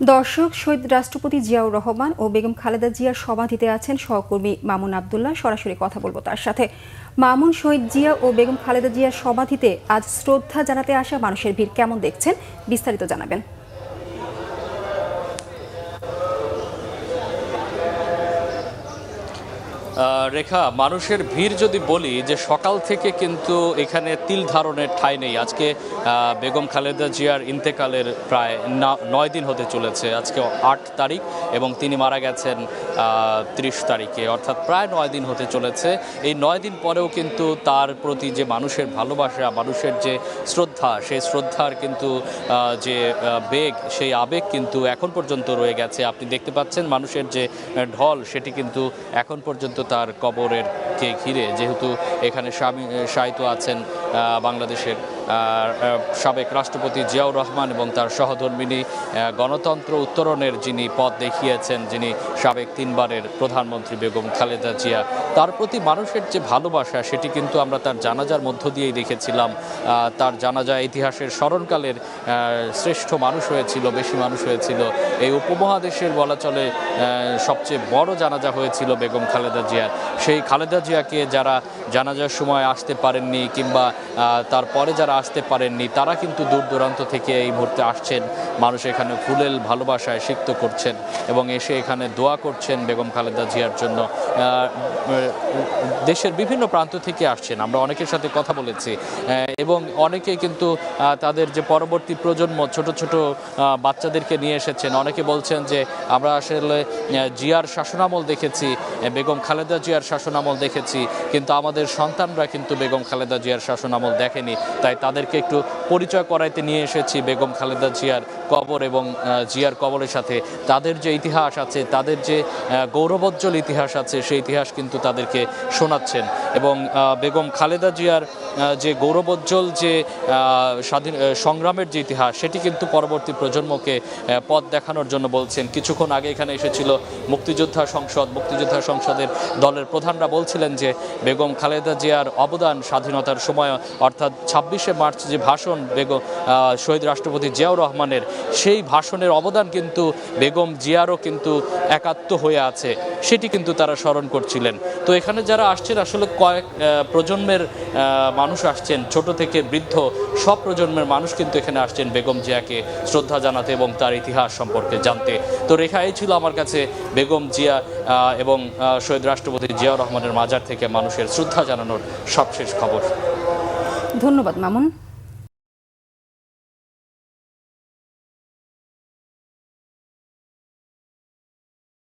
দর্শক, শহীদ রাষ্ট্রপতি জিয়াউর রহমান ও বেগম খালেদা জিয়ার সমাধিতে আছেন সহকর্মী মামুন আবদুল্লাহ। সরাসরি কথা বলবো তার সাথে। মামুন, শহীদ জিয়া ও বেগম খালেদা জিয়ার সমাধিতে আজ শ্রদ্ধা জানাতে আসা মানুষের ভিড় কেমন দেখছেন, বিস্তারিত জানাবেন। রেখা, মানুষের ভিড় যদি বলি যে সকাল থেকে কিন্তু এখানে তিল ধারণের ঠাঁই নেই। আজকে বেগম খালেদা জিয়ার ইন্তেকালের প্রায় 9 দিন হতে চলেছে। আজকে 8 তারিখ এবং তিনি মারা গেছেন 30 তারিখে, অর্থাৎ প্রায় 9 দিন হতে চলেছে। এই 9 দিন পরেও কিন্তু তার প্রতি যে মানুষের ভালোবাসা, মানুষের যে শ্রদ্ধা, সেই শ্রদ্ধার কিন্তু যে বেগ, সেই আবেগ কিন্তু এখন পর্যন্ত রয়ে গেছে। আপনি দেখতে পাচ্ছেন মানুষের যে ঢল, সেটি কিন্তু এখন পর্যন্ত তার কবরের কে ঘিরে, যেহেতু এখানে শায়িত আছেন বাংলাদেশের সাবেক রাষ্ট্রপতি জিয়াউর রহমান এবং তার সহধর্মিণী, গণতন্ত্র উত্তরণের যিনি পথ দেখিয়েছেন, যিনি সাবেক 3 বারের প্রধানমন্ত্রী বেগম খালেদা জিয়া, তার প্রতি মানুষের যে ভালোবাসা, সেটি কিন্তু আমরা তার জানাজার মধ্য দিয়েই দেখেছিলাম। তার জানাজা ইতিহাসের স্মরণকালের শ্রেষ্ঠ মানুষ হয়েছিল, বেশি মানুষ হয়েছিল। এই উপমহাদেশের বলা চলে সবচেয়ে বড় জানাজা হয়েছিল বেগম খালেদা জিয়ার। সেই খালেদা জিয়াকে যারা জানাজার সময় আসতে পারেননি কিংবা তারপরে যারা আসতে পারেননি, তারা কিন্তু দূর দূরান্ত থেকে এই মুহূর্তে আসছেন। মানুষ এখানে ফুলেল ভালোবাসায় সিক্ত করছেন এবং এসে এখানে দোয়া করছেন বেগম খালেদা জিয়ার জন্য। দেশের বিভিন্ন প্রান্ত থেকে আসছেন, আমরা অনেকের সাথে কথা বলেছি এবং অনেকে কিন্তু তাদের যে পরবর্তী প্রজন্ম, ছোট ছোট বাচ্চাদেরকে নিয়ে এসেছেন। অনেকে বলছেন যে আমরা আসলে জিয়ার শাসনামল দেখেছি, বেগম খালেদা জিয়ার শাসনামল দেখেছি, কিন্তু আমাদের সন্তানরা কিন্তু বেগম খালেদা জিয়ার শাসনামল দেখেনি। তাই তাদেরকে একটু পরিচয় করাইতে নিয়ে এসেছি বেগম খালেদা জিয়ার কবর এবং জিয়ার কবরের সাথে। তাদের যে ইতিহাস আছে, তাদের যে গৌরবোজ্জ্বল ইতিহাস আছে, সেই ইতিহাস কিন্তু তাদেরকে শোনাচ্ছেন। এবং বেগম খালেদা জিয়ার যে গৌরবোজ্জ্বল যে স্বাধীন সংগ্রামের যে ইতিহাস, সেটি কিন্তু পরবর্তী প্রজন্মকে পথ দেখানোর জন্য বলছেন। কিছুক্ষণ আগে এখানে এসেছিল মুক্তিযোদ্ধা সংসদের দলের প্রধানরা বলছিলেন যে বেগম খালেদা জিয়ার অবদান স্বাধীনতার সময়, অর্থাৎ 26শে মার্চ যে ভাষণ বেগম শহীদ রাষ্ট্রপতি জিয়াউর রহমানের, সেই ভাষণের অবদান কিন্তু বেগম জিয়ারও কিন্তু একাত্ম হয়ে আছে, সেটি কিন্তু তারা স্মরণ করছিলেন। তো এখানে যারা আসছেন আসলে কয়েক প্রজন্মের মানুষ আসছেন, ছোট থেকে বৃদ্ধ সব প্রজন্মের মানুষ কিন্তু এখানে আসছেন বেগম জিয়াকে শ্রদ্ধা জানাতে এবং তার ইতিহাস সম্পর্কে জানতে। তো রেখা, এই ছিল আমার কাছে বেগম জিয়া এবং শহীদ রাষ্ট্রপতি জিয়াউর রহমানের মাজার থেকে মানুষের শ্রদ্ধা জানানোর সবশেষ খবর। ধন্যবাদ মামুন।